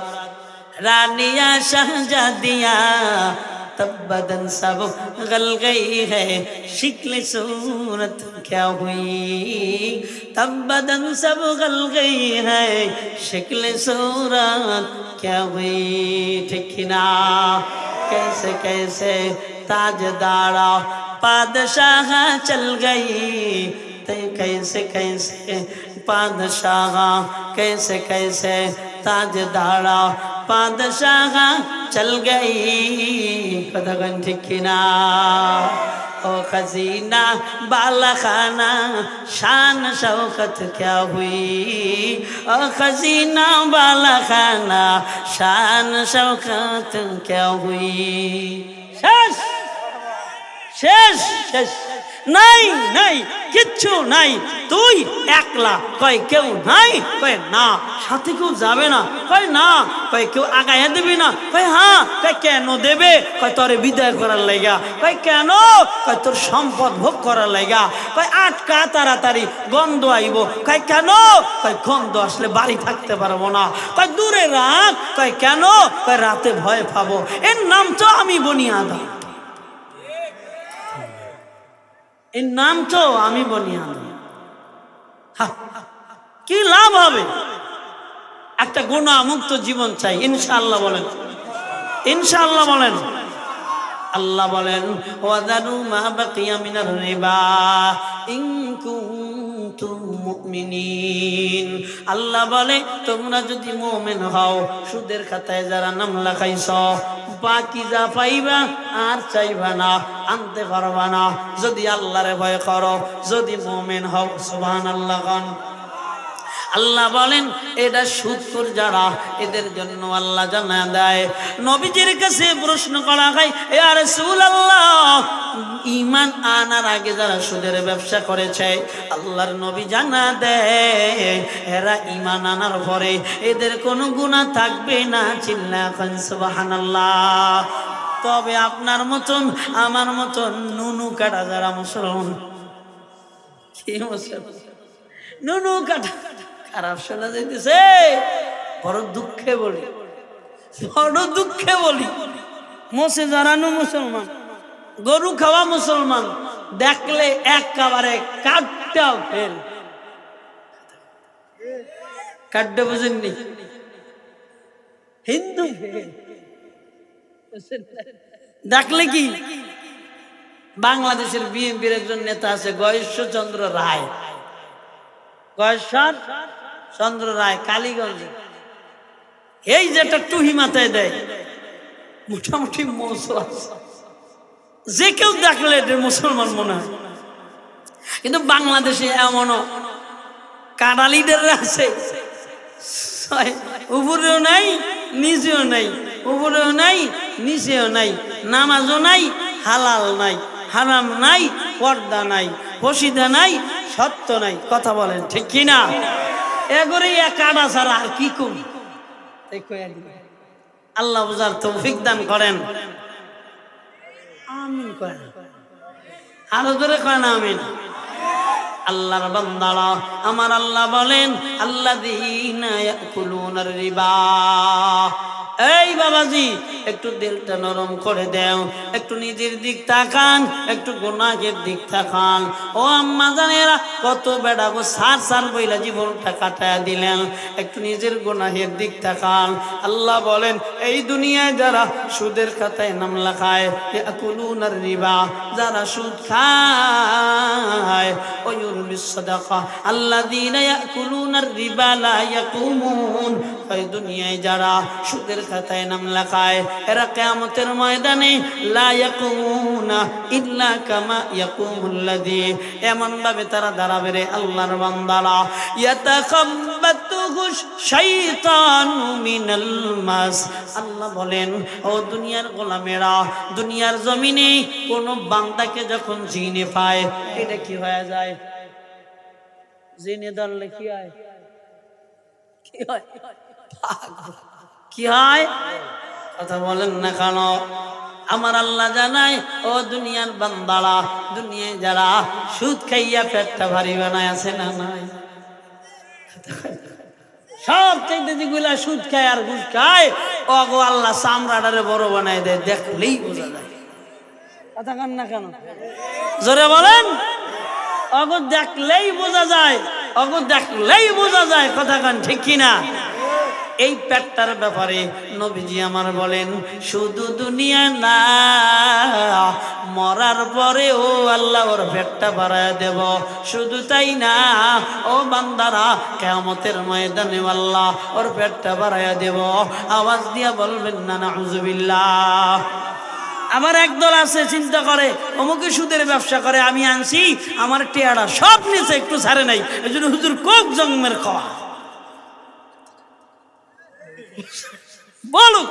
रानिया शहजादिया, तब बदन सब गल गई है, शिक्ल सूरत क्या हुई, तब बदन सब गल गई है, शिक्ल सूरत क्या हुई। ठीक ना? कैसे कैसे ताजदारा पादशाह चल गई, कैसे कैसे पादशाह, कैसे कैसे ताजदारा पादशाह चल गई। कदगन ठिकिना ओ खजीना बाला खाना, शान शौकत क्या हुई, ओ खजीना बाला खाना, शान शौकत क्या हुई। शेष शेष शेष, নাই নাই কিচ্ছু নাই, তুই একলা। কয় কেউ নাই? কয় না। সাথে কেউ যাবে না? কয় না। কয় কেউ আগাইয়া দেবে না? কয় হ্যাঁ। কয় কেন দেবে? কয় তোরে বিদায় করার লাইগা। কয় কেন? কয় তোর সম্পদ ভোগ করার লাইগা। কয় আটকা তাড়াতাড়ি, গন্ধ আইব। কয় কেন? কয় গন্ধ আসলে বাড়ি থাকতে পারবো না। কয় দূরে রাখ। কয় কেন? কয় রাতে ভয় পাবো। এর নাম তো আমি বনি আদম, এর নাম তো আমি বনি আদম। কি লাভ হবে? একটা গুনাহ মুক্ত জীবন চাই, ইনশাআল্লাহ বলেন, ইনশাআল্লাহ বলেন। আল্লাহ বলেন ওয়াদারু মা বাকিয়া মিনার রিবা ইন কুনতুম মুমিনিন। আল্লাহ বলে তোমরা যদি মুমিন হও, সুদের খাতায় যারা নাম লেখাইছো, বাকি যা পাইবা আর চাইবা না, আনতে পারবা না, যদি আল্লাহরে ভয় করো, যদি মুমিন হও। সুবহানাল্লাহ। আল্লাহ বলেন এটা সুদখোর যারা, এদের জন্য আল্লাহ জানা দেয়। নবীজির কাছে প্রশ্ন করা হয়, ইয়া রাসূলুল্লাহ, ঈমান আনার আগে যারা সুদের ব্যবসা করেছে, আল্লাহর নবী জানা দেয় এরা ঈমান আনার পরে এদের কোনো গুনাহ থাকবে না। চিল্লায়া সুবহানাল্লাহ। তবে আপনার মতন আমার মতন নুনু কাটা যারা মুসলমান, কি মুসলমান নুনু কাটা খারাপ শোনা যাইতেছে, বড় দুঃখে বলি, বড় দুঃখে বলি, মোসে জানানো মুসলমান, গরু খাওয়া মুসলমান, দেখলে একেবারে কাটটাও ফেল, কাটতে বুঝেননি, হিন্দু দেখলে কি। বাংলাদেশের বিএনপির একজন নেতা আছে গয়েশ্বরচন্দ্র রায়, গয়েশ্বর চন্দ্র রায়, কালীগঞ্জ। এই যেটা টুহি মাথায় দেয়, মোটামুটি যে কেউ দেখলে মুসলমান মনে হয়। কিন্তু বাংলাদেশে এমনও কাডা লিডার আছে, উপরেও নাই নিচেও নাই, উপরেও নাই নিচেও নাই, নামাজও নাই, হালাল নাই, হারাম নাই, পর্দা নাই, ফসিদা নাই, সত্য নাই। কথা বলেন ঠিক কিনা? এগরে কাটা ছাড়া আর কি করি। আল্লাহ বুঝার তৌফিক দান করেন, আমিন করেন, আরো জোরে করেন আমিন। আল্লাহর বান্দারা, আমার আল্লাহ বলেন আল্লাযীনা ইয়াকুলুনার রিবা। এই বাবাজি একটু দিলটা নরম করে দেও, একটু নিজের দিক তাকান, একটু গুনাহের দিক তাকান। ও আম্মা জানেরা, কত বেড়া গো সার সার বইলা জীবনটা কাটায়া দিলেন, একটু নিজের গুনাহের দিক তাকান। আল্লাহ বলেন এই দুনিয়ায় যারা সুদের খাতায় নাম লেখায়, ইয়াকুলুনার রিবা, যারা সুদ খায়, ওয়া ইউরবিস সাদাকা আল্লাযীনা ইয়াকুলুনার রিবা লা ইয়াকুমুন। এই দুনিয়ায় যারা সুদের খাতায় নাম লেখায়, এরা কিয়ামতের ময়দানে লা ইয়াকুমুনা ইল্লা কামা ইয়াকুমুল্লাযী, এমন ভাবে তারা দাঁড়াবে রে আল্লাহর বান্দারা, ইয়াতাখাব্বাতুহু শাইতানু মিনাল মাস। আল্লাহ বলেন ও দুনিয়ার গোলামেরা, দুনিয়ার জমিনে কোন বান্দাকে যখন জিনে পায়, এটা কি হয়ে যায়? জিনে ধরলে কি হয়? কি হয়? কি হয়? কথা বলেন না কেন? আমার আল্লাহ জানায় ও দুনিয়ার বান্দারা, দুনিয়ায় যারা সুদ খাইয়া পেটটা ভারী বানায় আছে না নাই, সব চাইতে যেগুলা সুদ খায় আর ঘুষ খায়, ও গো আল্লাহ চামড়াটারে বড় বানায় দেয়, দেখলেই বোঝা যায়। কথা কান না কেন? জোরে বলেন। অগো দেখলেই বোঝা যায়, অগো দেখলেই বোঝা যায়। কথা কান ঠিক কিনা? এই পেটটার ব্যাপারে নবীজি আমার বলেন শুধু দুনিয়া না, মরার পরে ও আল্লাহ ওর পেটটা বাড়ায় দেব। শুধু তাই না, ও বান্দারা, কিয়ামতের ময়দানে আল্লাহ ওর পেটটা বাড়ায় দেব। আওয়াজ দিয়া বলবেন না নাউযুবিল্লাহ। আবার একদল আছে চিন্তা করে অমুকে সুদের ব্যবসা করে, আমি আনছি আমার টেয়ারা সব নিচে, একটু ছাড়ে নাই, এই জন্য হুজুর কোক জন্মের খাওয়া। বলো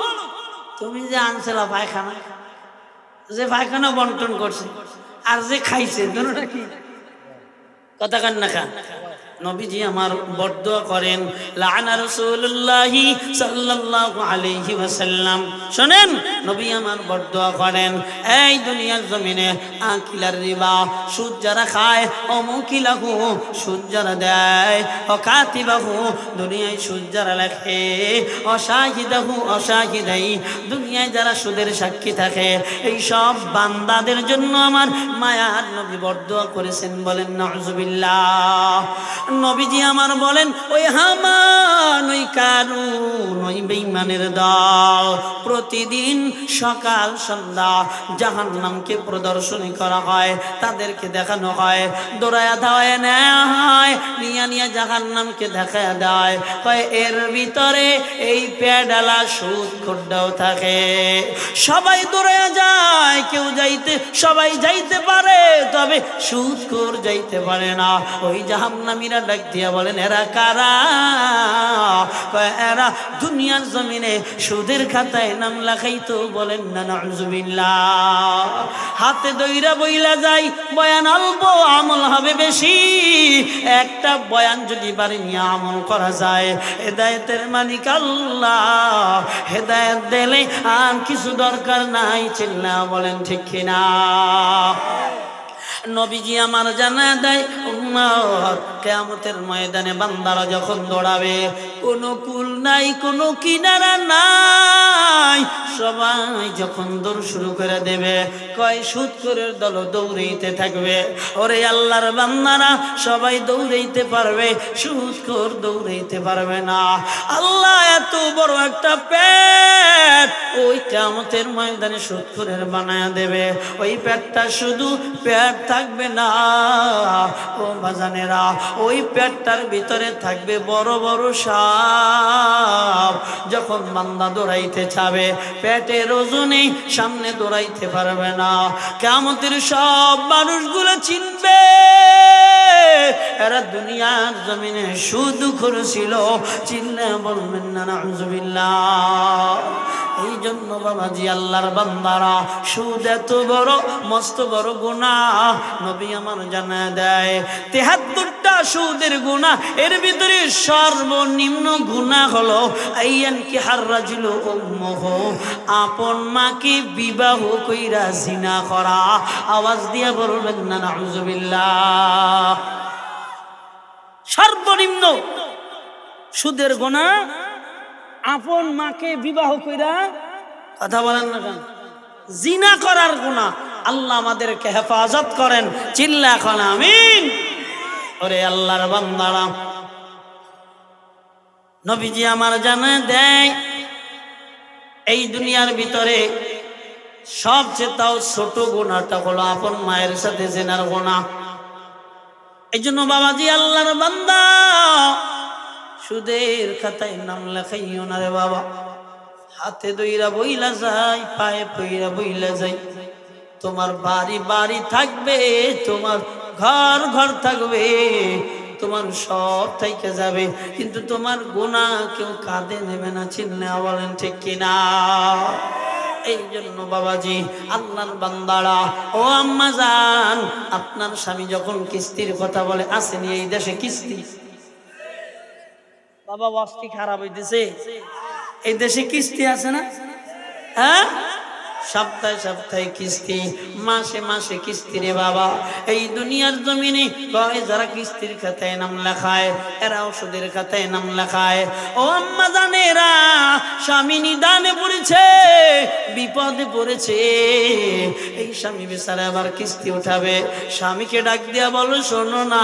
তুমি যে আনছিলা পায়খানা, যে পায়খানা বন্টন করছে আর যে খাইছে, দুটোটা কি? কথা কান না খান। নবীজি আমার বদদুয়া করেন, লাআনা রাসূলুল্লাহি সাল্লাল্লাহু আলাইহি ওয়াসাল্লাম। শুনেন, নবী আমার বদদুয়া করেন, এই দুনিয়ার জমিনে আকিলার রিবা, সুদ যারা খায়, ও মুকিলাহু, সুদ যারা দেয়, ও কাতিবাহু, দুনিয়ায় সুদ যারা লেখে, ও শাহিদাহু, ও শাহিদাই, দুনিয়ায় যারা সুদের সাক্ষী থাকে, এই সব বান্দাদের জন্য আমার মায়ার নবী বদদুয়া করেছেন। বলেন নাউযুবিল্লাহ। নবীজি আমার বলেন ওই হামান, ওই কারুন, ওই বেঈমানের দল প্রতিদিন সকাল সন্ধ্যা জাহান্নামকে প্রদর্শনী করা হয়, তাদেরকে দেখানো হয়, দৌড়ায়া ধাওয়ায় নেওয়া হয়, নিয়ে জাহান্নামকে দেখা দেয়। এর ভিতরে এই পেডালা সুদ খোড্ডাও থাকে। সবাই দৌড়ায়া যায়, কেউ সবাই যাইতে পারে, তবে সুদখোর যাইতে পারে না। ওই জাহান্নামীরা ডাক দিয়া বলেন এরা কারা? এরা দুনিয়ার জমিনে সুদের খাতায় নাম লেখাইতো। বলেন না নাউজুবিল্লাহ। হাতে দইরা বইলা যায়, বয়ান অল্প আমল হবে বেশি। একটা বয়ান যদি বাড়ি নিয়ে আমল করা যায়, হেদায়েতের মালিক আল্লাহ হেদায়েত দিলে আর কিছু দরকার নাই। চিল্লা বলেন ঠিক কিনা? নবীজি আমার জানা দেয় উম্মত কিয়ামতের ময়দানে বান্দারা যখন দৌড়াবে, কোনো কুল নাই, কোনো কিনারা নাই। সবাই যখন দৌড় শুরু করে দেবে, কয় সুদখোরের দল দৌড়াইতে থাকবে। ওরে আল্লাহর বান্দারা সবাই দৌড়াইতে পারবে, সুদখোর দৌড়াইতে পারবে না। আল্লাহ এত বড় একটা পেট ওই কিয়ামতের ময়দানে সুদখোরের বানায়া দেবে। ওই পেটটা শুধু পেট থাকবে না ও বাজানেরা, ওই পেটটার ভিতরে থাকবে বড় বড় সাপ। যখন বান্দা দৌড়াইতে চাবে, পেটের ওজনে সামনে দৌড়াইতে পারবে না। কিয়ামতের সব মানুষগুলো চিনবে এরা দুনিয়ার জমিনে সুদখোর ছিল। চিল্লা বলবেন না নাউজুবিল্লাহ। এই জন্য বাবাজি আল্লাহর বান্দারা, সুদ এত বড় মস্ত বড় গুনাহ। নবী আমার জানা দেয় ৭৩টা সুদের গুনাহ, এর ভিতরে সর্বনিম্ন গুনাহ হলো আইয়ান কি হাররাজুলু উম্মুহু, আপন মাকে বিবাহ কইরা জিনা করা। আওয়াজ দিয়ে বলবেন না নাউজুবিল্লাহ। সর্বনিম্ন সুদের গুনাহ আপন মাকে বিবাহ কইরা, কথা বলেন না কেন, জিনা করার গুনাহ। আল্লাহ আমাদেরকে হেফাজত করেন। চিল্লা এখন আমিন। ওরে আল্লাহর বান্দারা, নবীজি আমার জানা দেয় এই দুনিয়ার ভিতরে সবচেয়ে তাও ছোট গুনাহটা হলো আপন মায়ের সাথে জিনার গুনাহ। এই জন্য বাবাজি আল্লাহর বান্দা, সুদের খাতায় নাম লেখাইও না রে বাবা। হাতে দইরা বইলা যায়, পায়ে পইরা বইলা যায়। তোমার বাড়ি বাড়ি থাকবে, তোমার ঘর ঘর থাকবে, তোমার সব থাইকে যাবে, কিন্তু তোমার গুনাহ কেউ কাঁধে নেবে না। চিল্লা বলেন ঠিক কিনা? এই জন্য বাবাজি আল্লাহর বান্দারা, ও আম্মা জান, আপনার স্বামী যখন কিস্তির কথা বলে, আসেনি এই দেশে কিস্তি? বাবা ওয়াস্তি খারাপ হইতেছে, এই দেশে কিস্তি আছে না? হ্যাঁ, সপ্তাহে সপ্তাহে কিস্তি, মাসে মাসে কিস্তি রে বাবা। এই দুনিয়ার জমিনে যারা কিস্তির খাতায় নাম লেখায়, এরা ওষুধের খাতায় নাম লেখায়। ও আম্মা জানেরা, স্বামী নিদানে পড়েছে, বিপদে পড়েছে, এই স্বামী বেচারা আবার কিস্তি উঠাবে। স্বামীকে ডাক দিয়া বলো, শোনো না,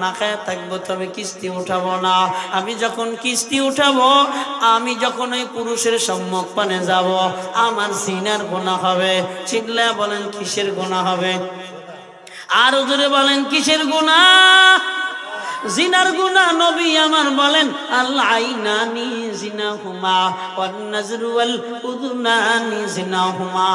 না খায় থাকবো তবে কিস্তি উঠাবো না। আমি যখন কিস্তি উঠাবো, আমি যখন ওই পুরুষের সম্মুখ পানে যাব, আমার সিনার গুনাহ হবে। চিল্লা বলেন কিসের গুনাহ হবে? আর জোরে বলেন কিসের গুনাহ? জিনার গুনাহ। নবী আমার বলেন আল আইনানি জিনাহুমা ওয়ান নাজরু ওয়াল উযুনানি জিনাহুমা।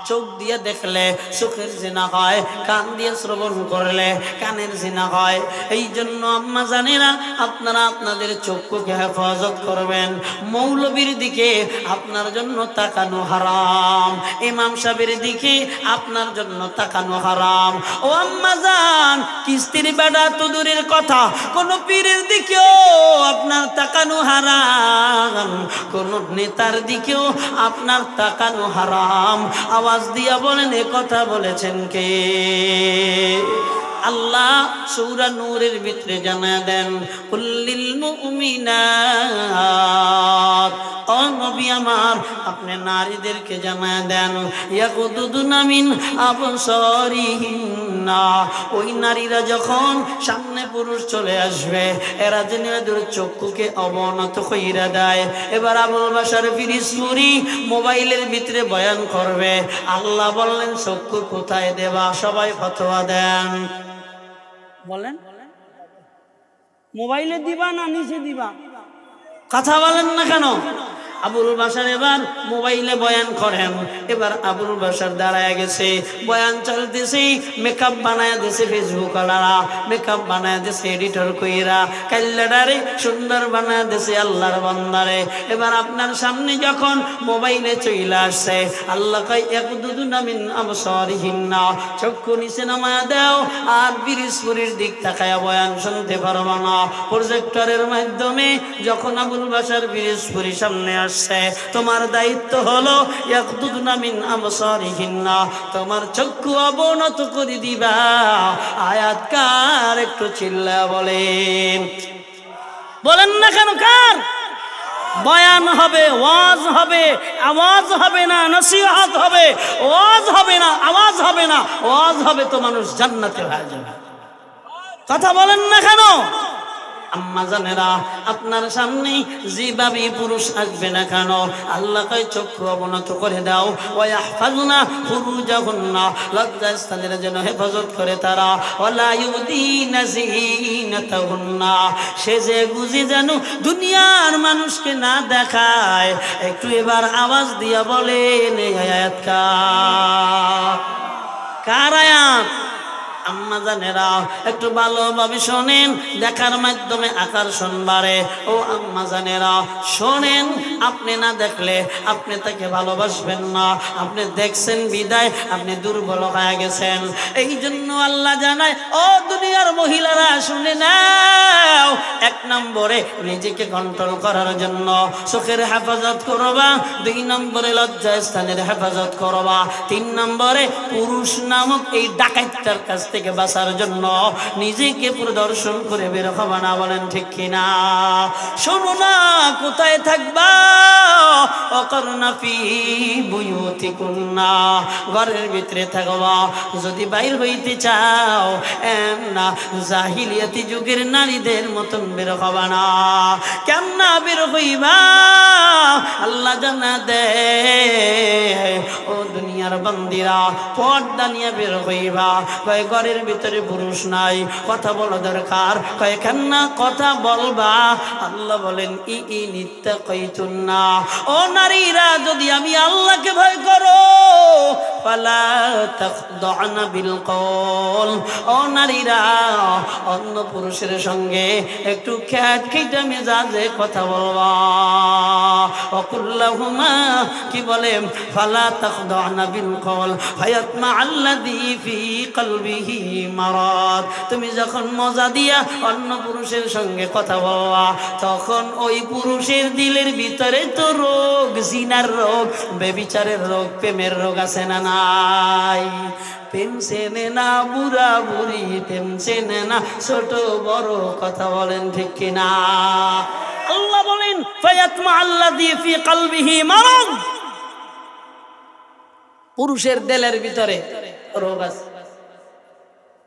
চোখ দিয়ে দেখলে চোখের জিনা হয়, কান দিয়ে শ্রবণ করলে কানের জিনা হয়। এই জন্য আম্মা জানেরা, আপনারা আপনাদের চক্ষুকে হেফাজত করবেন। মৌলবীর দিকে আপনার জন্য তাকানো হারাম, ইমাম সাহেবের দিকে আপনার জন্য তাকানো হারাম। ও আম্মা জান, কিস্তির বেড়া তো দূরের কথা, কোন পীরের দিকেও আপনার তাকানো হারাম, কোন নেতার দিকেও আপনার তাকানো হারাম। আওয়াজ দিয়া বলেন এ কথা বলেছেন কে? আল্লাহ সূরা নূরের ভিতরে জানা দেন, কুল্লিল মুমিনাত, ও নবী নবী আমার আপনি নারীদেরকে জানায় দেন ইয়াকুদুনা মিন আবসারিহিন্না, ওই নারীরা যখন সামনে পুরুষ চলে আসবে এরা যেন এদের চক্ষুকে অবনত কইরা দেয়। এবার আবুল বাশার ফিরিসপুরি মোবাইলের ভিতরে বয়ান করবে, আল্লাহ বললেন চক্ষু কোথায় দেবা? সবাই ফতোয়া দেন, বলেন মোবাইলে দিবা না নিচে দিবা? কথা বলেন না কেন? আবুল বাশার এবার মোবাইলে বয়ান করেন। এবার আবুল বাশার দাঁড়ায় গেছে, বয়ান চলতেছে, মেকআপ বানায় দিছে ফেসবুক আলারা, মেকআপ বানায় দিছে এডিটর কইরা, কাল্লাডারে সুন্দর বানায় দিছে আল্লাহর বান্দারে। এবার আপনার সামনে যখন মোবাইলে চলে আসছে, আল্লাহ কয় ইয়াকুদুনা মিন আবসারিহিন্না, চক্ষু নিচে নামায়া দাও আর বিরিশপুরির দিক তাকায়া বয়ান শুনতে পারবা না। প্রজেক্টরের মাধ্যমে যখন আবুল বাশার বিরিশপুরি সামনে আসছে, তোমার দায়িত্ব হলো ইয়াকুদুনা মিন আবসারিহিন্না, তোমার চক্ষু অবনত করে দিবা। আয়াত কার? একটু চিল্লা বলেন, বলেন না কেন কার? বয়ান হবে, ওয়াজ হবে, আওয়াজ হবে না, নসিহত হবে, ওয়াজ হবে না, আওয়াজ হবে না, ওয়াজ হবে তো মানুষ জান্নাতে হয়ে যাবে। কথা বলেন না কেন? আম্মা জানেরা, আপনার সামনে যেভাবে পুরুষ আসবে না কেন আল্লাহ কয় চক্ষু অবনত করে দাও। ওয়াহফাজনা ফুরুজাহুন্না, লজ্জাস্থানের যেন হেফাজত করে তারা। ওয়ালা ইউদিনা যিনাতাহুন্না, সে যে গুজি যেন দুনিয়ার মানুষকে না দেখায়। একটু এবার আওয়াজ দিয়া বলেন এই আয়াত কার আয়াত? আম্মা জানেরা একটু ভালোভাবে শোনেন, দেখার মাধ্যমে আকর্ষণ বাড়ে। ও আম্মা জানেরা শোনেন, আপনি না দেখলে আপনি তাকে ভালোবাসবেন না, আপনি দেখছেন বিদায় আপনি দুর্বল হয়ে গেছেন। এই জন্য আল্লাহ জানায়, ও দুনিয়ার মহিলারা শুনে নাও, এক নম্বরে নিজেকে কন্ট্রোল করার জন্য চোখের হেফাজত করবা, 2 নম্বরে লজ্জাস্থানের হেফাজত করবা, 3 নম্বরে পুরুষ নামক এই ডাকাতটার কাছ থেকে বাঁচার জন্য নিজেকে প্রদর্শন করে বের হবা না। বলেন ঠিক কিনা? শোনো না, কোথায় থাকবা? অকরনা ফি বুয়ুতিকুন্না, ঘরের ভিতরে থাকবা। যদি বাইর হইতে চাও না জাহিলিয়াতি যুগের নারীদের মতন বের হবা না। কেমনা বের হইবা? আল্লাহ জানা দে, ও দুনিয়ার বান্দিরা পর্দা নিয়ে বের হইবা। কয় ঘরের ভিতরে পুরুষ নাই, কথা বলা দরকার। কয় কেননা কথা বলবা? আল্লাহ বলেন ইনিত্তাকাইতুন্না, ও নারীরা যদি আমি আল্লাহকে ভয় করো, ফালা তাখদানা বিল কওল, ও নারীরা অন্য পুরুষের সঙ্গে একটু খ্যাটখিটা মেজাজে কথা বলবা। ওয়াকুল্লাহুমা, কি বলে? ফালা তাখদানা বিল কওল ফায়াতমা আল্লাযী ফি কলবিহি মারাদ, তুমি যখন মজা দিয়া অন্য পুরুষের সঙ্গে কথা বলবা, তখন ওই পুরুষের দিলের ভিতরে তো রোগ, জিনার রোগ, বেবিচারের রোগ, প্রেমের রোগ আছে না নাই? প্রেম চেনে না বুড়া বুড়ি, প্রেম চেনে না ছোট বড়, কথা বলেন ঠিক কিনা? আল্লাহ বলেন ফায়াতমা আল্লাযী ফি কলবিহি মারাদ, পুরুষের দিলের ভিতরে রোগ আছে।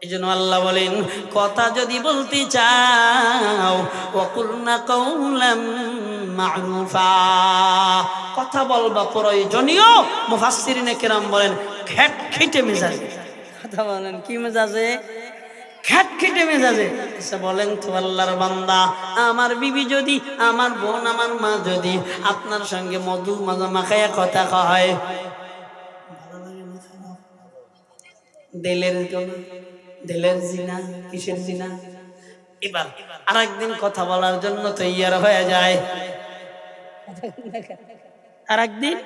এই জন্য আল্লাহ বলেন কথা যদি বলতে চাও ওয়াকুলনা কাওলাম মা'রুফা, কথা বলবা প্রয়োজনীয়। মুফাসসিরিনে কেরাম বলেন খ্যাটখিটে মেজাজে কথা বলেন। কি মেজাজে? খ্যাটখিটে মেজাজে। আচ্ছা বলেন তো আল্লাহর বান্দা, আমার বিবি যদি, আমার বোন, আমার মা যদি আপনার সঙ্গে মধু মাজা মাখায়া কথা কয়, দিলের জিনা, কিসের জিনা? এবার আরেকদিন কথা বলার জন্য তৈয়ার হয়ে যায়, আরেকদিন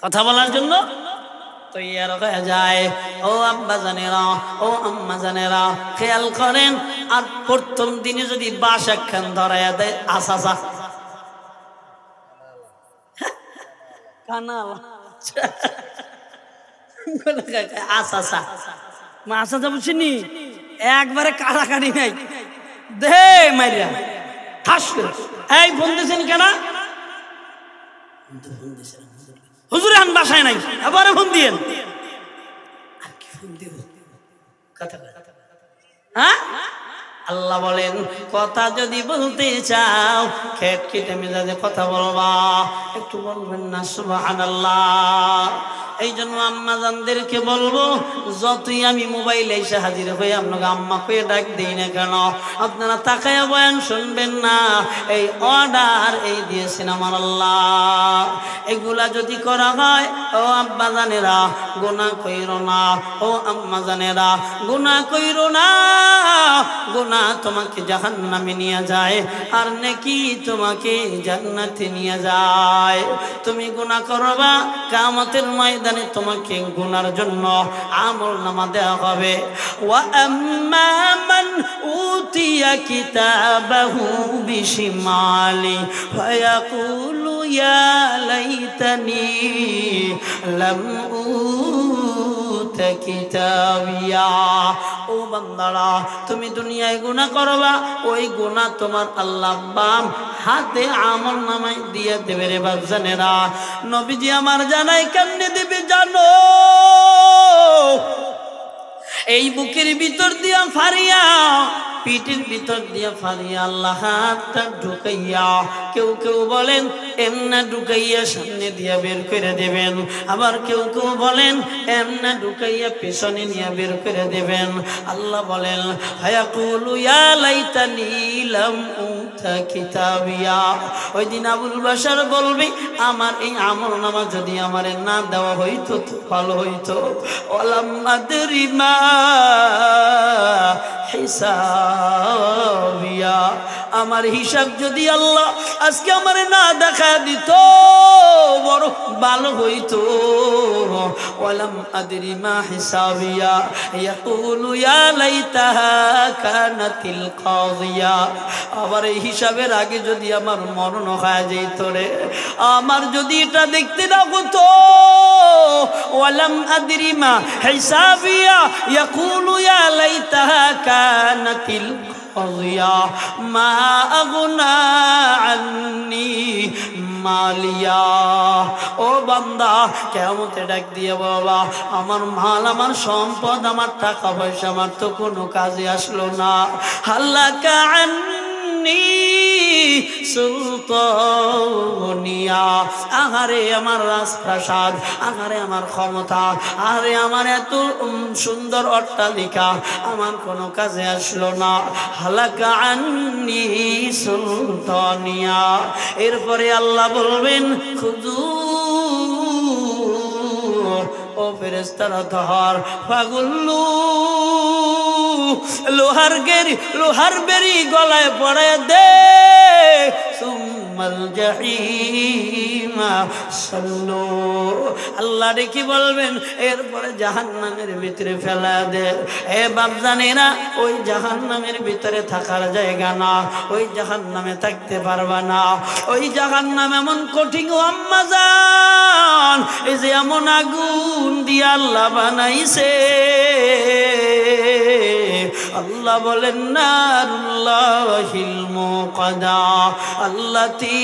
কথা বলার জন্য তৈয়ার হয়ে যায়। ও আব্বা জানেরা, ও আম্মা জানেরা, খেয়াল করেন। আর প্রথম দিনে যদি বাস একখান ধরাইয়া দেয়, আসাসা কানাল আসাসা মাসা যাবো চিনি, একবারে কাড়াকাড়ি নাই, দে মারিয়া ঠাস করে এই ফোন দিয়েছেন কেনা? হুজুর আন বাসায় নাই, আবার ফোন দিয়েন। আর কি ফোন দেব? কথা হ্যাঁ, আল্লাহ বলেন কথা যদি বলতে চাও খেট কেটে মেজাজে কথা বলবা, একটু বলবেন না সুবহানাল্লাহ। এই জন্য আম্মা জানদেরকে বলবো, যতই আমি মোবাইলে এসে হাজির হয়ে আপনাকে আম্মা কয়ে ডাক দিই না কেন, আপনারা তাকায়া বয়ান শুনবেন না। এই অর্ডার এই দিয়েছেন আমার আল্লাহ। এগুলা যদি করা হয়, ও আব্বা জানেরা গুনাহ কইরো না, ও আম্মা জানেরা গুনাহ কইরো না। গুনাহ তোমাকে জাহান্নামে নিয়ে যায়, আর নেকি তোমাকে জান্নাতে নিয়ে যায়। তুমি গুনাহ করবা, কিয়ামতের ময়দানে তোমাকে গুনার জন্য আমলনামা দেওয়া হবে। ওয়া আম্মা মান উতিয়া কিতাবাহু বিশিমালি ফায়াকুলু ইয়া লাইতানি লাম উতা কিতাবিয়া। ও বান্দারা, তুমি দুনিয়ায় গুনাহ করবা, ওই গুনাহ তোমার আল্লাহ বাম হাতে আমলনামায় দিয়ে দেবে রে বাপজানেরা। নবীজি আমার জানাই কেমনে দিবে জানো? এই বুকের ভিতর দিয়া ফারিয়া, পিঠের ভিতর দিয়া ফারিয়া আল্লাহ হাতটা ঢুকাইয়া, কেউ কেউ বলেন এমনা ঢুকাইয়া সামনে দিয়া বের করে দেবেন, আবার কেউ কেউ বলেন এমনা ঢুকাইয়া পেছনে নিয়ে বের করে দেবেন। আল্লাহ বলেন ফায়াকুলু ইয়া লাইতানি লাম উতা কিতাবিয়া। ওই দিন আবুল বাশার বলবে, আমার এই আমলনামা যদি আমারে না দেওয়া হইতো তো ভালো হইতো। ওয়ালাম আদরি মা হিসাবিয়া, আমার হিসাব যদি আল্লাহ আজকে আমারে না দেখা দিত বড় ভালো হইতো। ওয়ালাম আদরি মা হিসাবিয়া ইয়াকুলু ইয়া লাইতাহা কানাতিল কাযিয়া। আবার এই হিসাবের আগে যদি আমার মরণ হয়ে যেত রে, আমার যদি এটা দেখতে না হতো। ওয়ালাম আদরি মা হিসাবিয়া ইয়াকুলু ইয়া লাইতাহা কানাতিল কাযিয়া মা আগনা আন্নি মালিয়া। ও বান্দা, কিয়ামতে ডাক দিয়ে বাবা, আমার মাল, আমার সম্পদ, আমার টাকা পয়সা আমার তো কোনো কাজে আসলো না। হাল্লাকা আন্নি সুলতানিয়া, আহারে আমার রাজপ্রাসাদ, আহারে আমার ক্ষমতা, আহারে আমার এত সুন্দর অট্টালিকা আমার কোনো কাজে আসলো না। হালাকা আন্নি সুলতানিয়া। এরপরে আল্লাহ বলবেন খুযু, ও ফেরেশতারা ধর, ফাগুল্লু, লোহার বেরি গলায় পড়ে দে, সুম্মাল জাহিমা সাল্লু। আল্লাহ দেখি বলবেন এরপরে জাহান্নামের ভিতরে ফেলা দে। এ বাপজানেরা, ওই জাহান্নামের ভিতরে থাকার জায়গা না, ওই জাহান্নামে থাকতে পারবা না। ওই জাহান্নাম এমন কঠিন ও আম্মা জান, এই যে এমন আগুন দিয়ে আল্লাহ বানাইছে। আল্লাহ বলেন নারুল্লাহিল মুকাদা আল্লাতী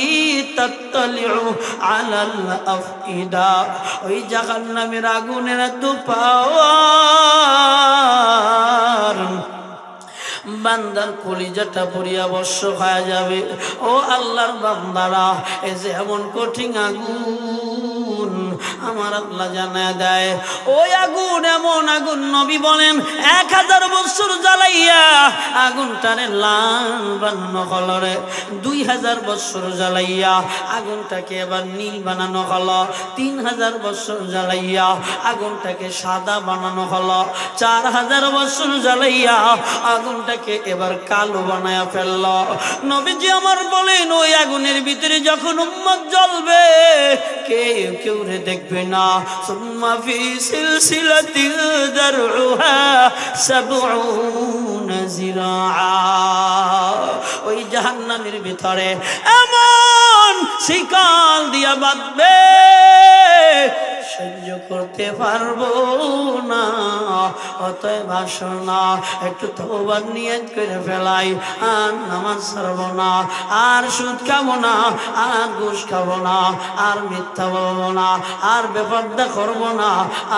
তাত্তালিউ আলাল আফইদা। ওই জাহান্নামের আগুনের এত পাওয়ার, বান্দার কলিজাটা পড়িয়া বর্ষ হয়ে যাবে। ও আল্লাহর বান্দারা, এই যে এমন কঠিন আগুন আমার আল্লাহ জানায় দেয়। ওই আগুন এমন আগুন, নবী বলেন 1000 বছর জ্বালাইয়া আগুনটারে লাল বানানো হলো রে। 2000 বছর জ্বালাইয়া আগুনটাকে এবার নীল বানানো হলো। 3000 বছর জ্বালাইয়া আগুনটাকে সাদা বানানো হলো। 4000 বছর জ্বালাইয়া আগুনটাকে এবার কালো বানায়া ফেলল। নবীজি আমার বলেন ওই আগুনের ভিতরে যখন উম্মত জ্বলবে, কেউ রে দেখবে না। সুম্মা ফি সিলসিলাতিন দারউহা 70 জিরাআ। ওই জাহান্নামের ভিতরে এমন শিকল দিয়া বাঁধবে, সহ্য করতে পারবো না। অতএব বাসনা একটু তওবার নিয়ত করে ফেলাই, আর নামাজ ছাড়বো না, আর সুদ খাবো না, আর ঘুষ খাবো না, আর মিথ্যা বলবো না, আর বেপরদা করবো না,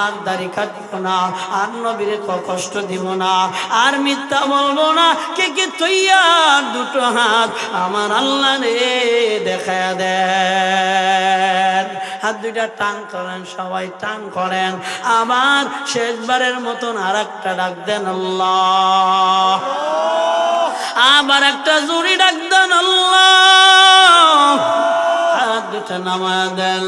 আর দাড়ি কাটবো না, আর নবীরে কষ্ট দিব না, আর মিথ্যা বলবো না। কে কে তৈয়ার দুটো হাত আমার আল্লাহ রে দেখায়া দেন। হাত দুইটা টান করেন, সবাই টান করেন। আবার শেষবারের মতন আর একটা ডাক দেন আল্লাহ। আবার একটা জোরে ডাক দেন আল্লাহ। হাত দুটা নামায়া দেন।